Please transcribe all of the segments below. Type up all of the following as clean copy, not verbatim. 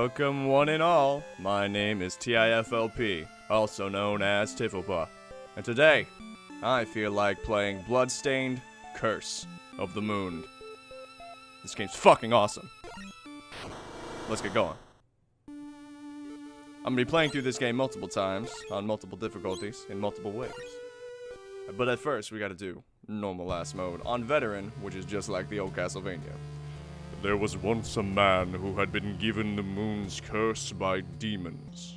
Welcome one and all, my name is TIFLP, also known as TIFLP, and today, I feel like playing Bloodstained Curse of the Moon. This game's fucking awesome. Let's get going. I'm gonna be playing through this game multiple times, on multiple difficulties, in multiple ways. But at first, we gotta do normal ass mode on Veteran, which is just like the old Castlevania. There was once a man who had been given the moon's curse by demons.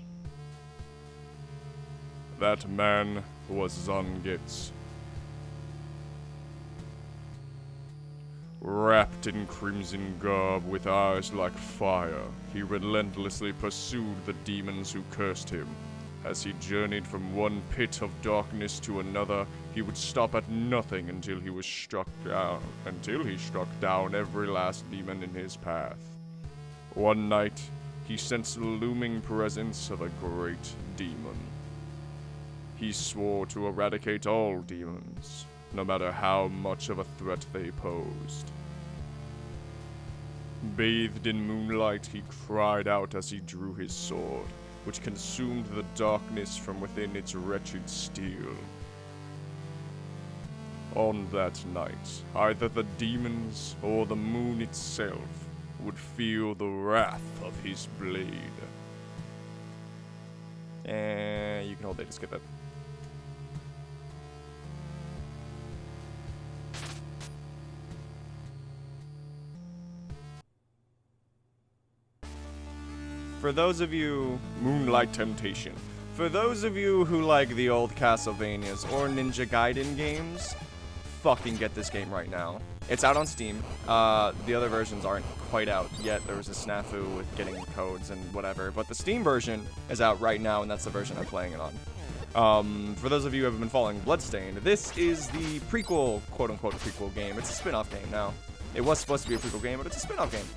That man was Zangetsu. Wrapped in crimson garb with eyes like fire, he relentlessly pursued the demons who cursed him. As he journeyed from one pit of darkness to another, he would stop at nothing until he struck down every last demon in his path. One night, he sensed the looming presence of a great demon. He swore to eradicate all demons, no matter how much of a threat they posed. Bathed in moonlight, he cried out as he drew his sword, which consumed the darkness from within its wretched steel. On that night, either the demons or the moon itself would feel the wrath of his blade. And you can hold it to skip it. For those of you, Moonlight Temptation. For those of you who like the old Castlevanias or Ninja Gaiden games, fucking get this game right now. It's out on Steam. The other versions aren't quite out yet. There was a snafu with getting codes and whatever, but the Steam version is out right now, and that's the version I'm playing it on. For those of you who have been following Bloodstained, this is the prequel, quote-unquote prequel game. It's a spin-off game now. It was supposed to be a prequel game, but it's a spin-off game.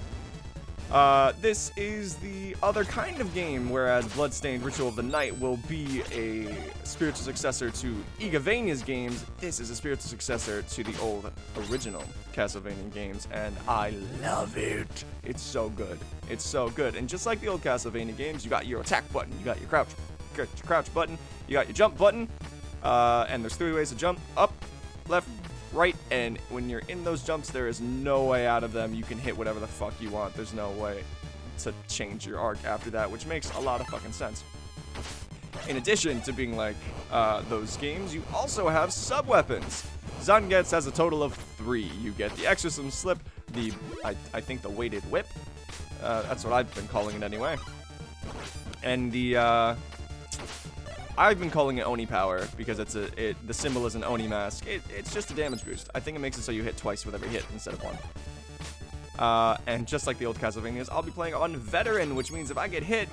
This is the other kind of game, whereas Bloodstained Ritual of the Night will be a spiritual successor to Igavania's games. This is a spiritual successor to the old original Castlevania games, and I love it. It's so good. It's so good. And just like the old Castlevania games, you got your attack button, you got your crouch button, you got your jump button, and there's 3 ways to jump: up, left, right, and when you're in those jumps, there is no way out of them. You can hit whatever the fuck you want. There's no way to change your arc after that, which makes a lot of fucking sense. In addition to being like those games, you also have sub-weapons. Zangetsu has a total of 3. You get the Exorcism Slip, I think the Weighted Whip. That's what I've been calling it anyway. And the, I've been calling it Oni Power because the symbol is an Oni mask. It's just a damage boost. I think it makes it so you hit twice with every hit instead of 1. And just like the old Castlevanias, I'll be playing on Veteran, which means if I get hit,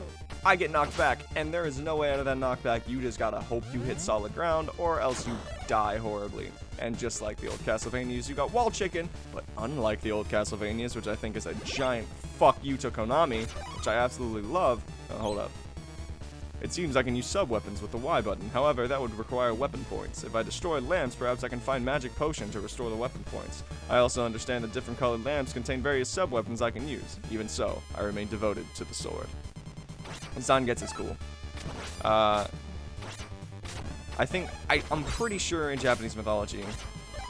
I get knocked back, and there is no way out of that knockback. You just gotta hope you hit solid ground, or else you die horribly. And just like the old Castlevanias, you got Wall Chicken, but unlike the old Castlevanias, which I think is a giant fuck you to Konami, which I absolutely love. Hold up. It seems I can use sub-weapons with the Y button, however, that would require weapon points. If I destroy lamps, perhaps I can find magic potion to restore the weapon points. I also understand that different colored lamps contain various sub-weapons I can use. Even so, I remain devoted to the sword. And Zangetsu is cool. I'm pretty sure in Japanese mythology,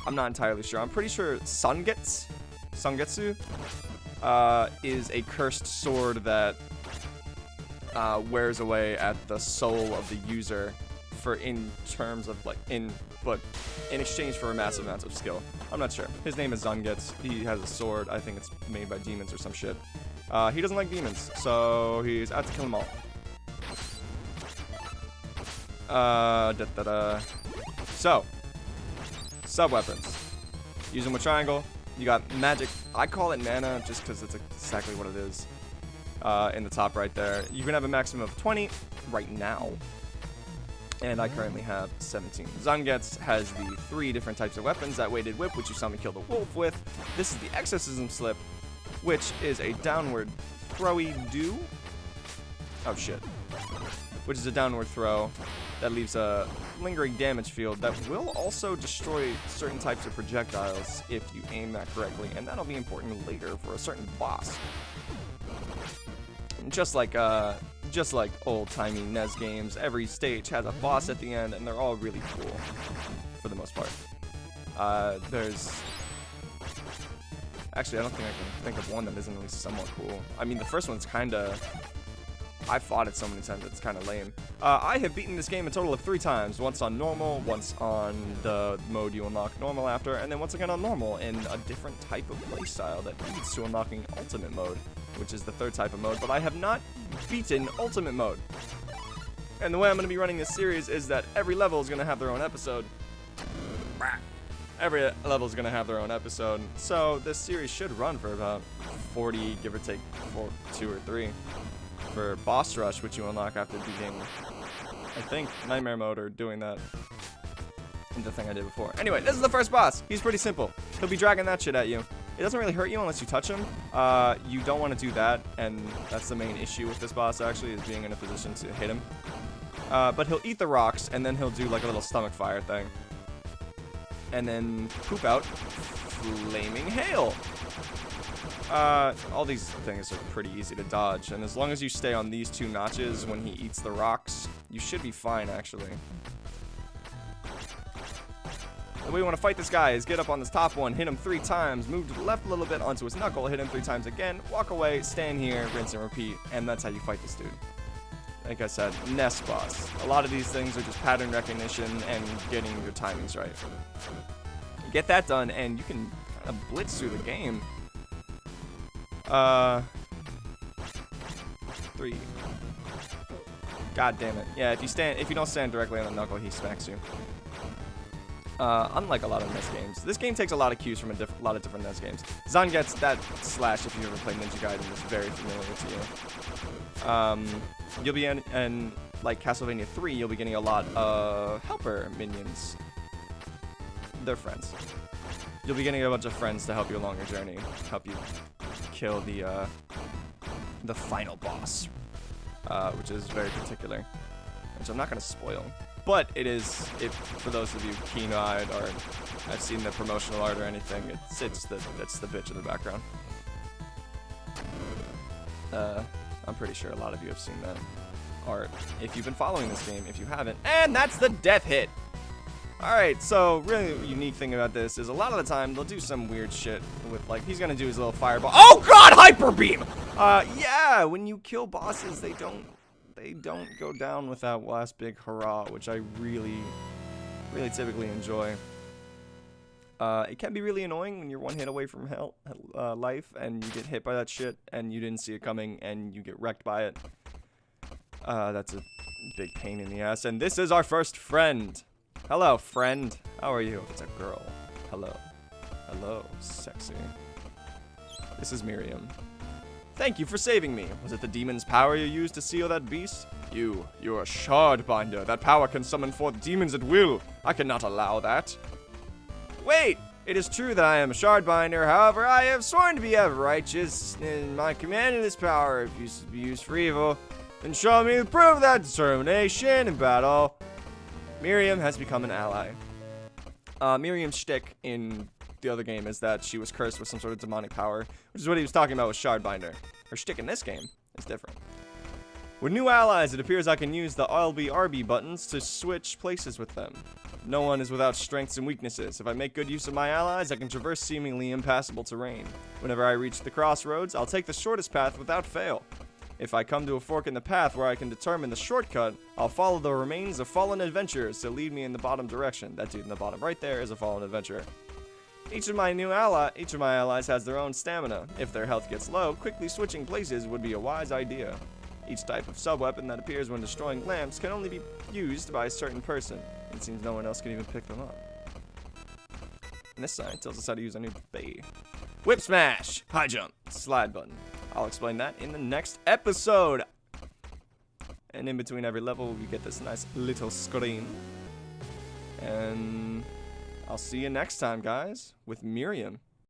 I'm not entirely sure, I'm pretty sure Sangetsu, is a cursed sword that wears away at the soul of the user but in exchange for massive amounts of skill. I'm not sure. His name is Zangetsu. He has a sword. I think it's made by demons or some shit. He doesn't like demons, so he's out to kill them all. So, sub-weapons. Use them with triangle. You got magic. I call it mana just because it's exactly what it is. In the top right there. You can have a maximum of 20 right now. And I currently have 17. Zangetsu has the 3 different types of weapons. That Weighted Whip, which you saw me kill the wolf with. This is the Exorcism Slip, which is a downward throwy do. Oh shit. Which is a downward throw that leaves a lingering damage field that will also destroy certain types of projectiles if you aim that correctly, and that'll be important later for a certain boss. Just like old-timey NES games, every stage has a boss at the end, and they're all really cool, for the most part. Actually, I don't think I can think of one that isn't at least somewhat cool. I mean, the first one's kinda... I fought it so many times, it's kinda lame. I have beaten this game a total of 3 times. Once on normal, once on the mode you unlock normal after, and then once again on normal in a different type of playstyle that leads to unlocking ultimate mode, which is the 3rd type of mode, but I have not beaten ultimate mode. And the way I'm going to be running this series is that every level is going to have their own episode. Every level is going to have their own episode. So this series should run for about 40, give or take 2 or 3. For boss rush, which you unlock after beating, I think, nightmare mode or doing that. The thing I did before. Anyway, this is the first boss. He's pretty simple. He'll be dragging that shit at you. It doesn't really hurt you unless you touch him. You don't want to do that, and that's the main issue with this boss, actually, is being in a position to hit him. But he'll eat the rocks, and then he'll do like a little stomach fire thing. And then poop out flaming hail. All these things are pretty easy to dodge, and as long as you stay on these 2 notches when he eats the rocks, you should be fine, actually. The way you want to fight this guy is get up on this top one, hit him 3 times, move to the left a little bit onto his knuckle, hit him 3 times again, walk away, stand here, rinse and repeat, and that's how you fight this dude. Like I said, NES boss. A lot of these things are just pattern recognition and getting your timings right. Get that done, and you can kind of blitz through the game. 3. God damn it. Yeah, if you don't stand directly on the knuckle, he smacks you. Unlike a lot of NES games. This game takes a lot of cues from a lot of different NES games. Zanget's, that slash, if you've ever played Ninja Gaiden, is very familiar to you. You'll be in like Castlevania 3, you'll be getting a lot of helper minions. They're friends. You'll be getting a bunch of friends to help you along your journey, help you kill the final boss, which is very particular, which I'm not going to spoil. But it is, for those of you keen-eyed or have seen the promotional art or anything, it's the bitch in the background. I'm pretty sure a lot of you have seen that art if you've been following this game. If you haven't, and that's the death hit. Alright, so really unique thing about this is a lot of the time they'll do some weird shit with, like, he's gonna do his little fireball. Oh god, hyper beam! Yeah, when you kill bosses, they don't go down with that last big hurrah, which I really typically enjoy. It can be really annoying when you're 1 hit away from life, and you get hit by that shit, and you didn't see it coming, and you get wrecked by it. That's a big pain in the ass, and this is our first friend. Hello, friend. How are you? It's a girl. Hello. Hello, sexy. This is Miriam. Thank you for saving me. Was it the demon's power you used to seal that beast? You're a shardbinder. That power can summon forth demons at will. I cannot allow that. Wait! It is true that I am a shardbinder, however, I have sworn to be ever righteous, and my command of this power, if used to be used for evil, then show me the proof of that determination in battle. Miriam has become an ally. Miriam's shtick in the other game is that she was cursed with some sort of demonic power, which is what he was talking about with Shardbinder. Her shtick in this game is different. With new allies, it appears I can use the LB/RB buttons to switch places with them. No one is without strengths and weaknesses. If I make good use of my allies, I can traverse seemingly impassable terrain. Whenever I reach the crossroads, I'll take the shortest path without fail. If I come to a fork in the path where I can determine the shortcut, I'll follow the remains of fallen adventurers to lead me in the bottom direction. That dude in the bottom right there is a fallen adventurer. Each of my allies has their own stamina. If their health gets low, quickly switching places would be a wise idea. Each type of sub-weapon that appears when destroying lamps can only be used by a certain person. It seems no one else can even pick them up. And this sign tells us how to use our new bay. Whip smash, high jump, slide button. I'll explain that in the next episode. And in between every level, we get this nice little screen. And I'll see you next time, guys, with Miriam.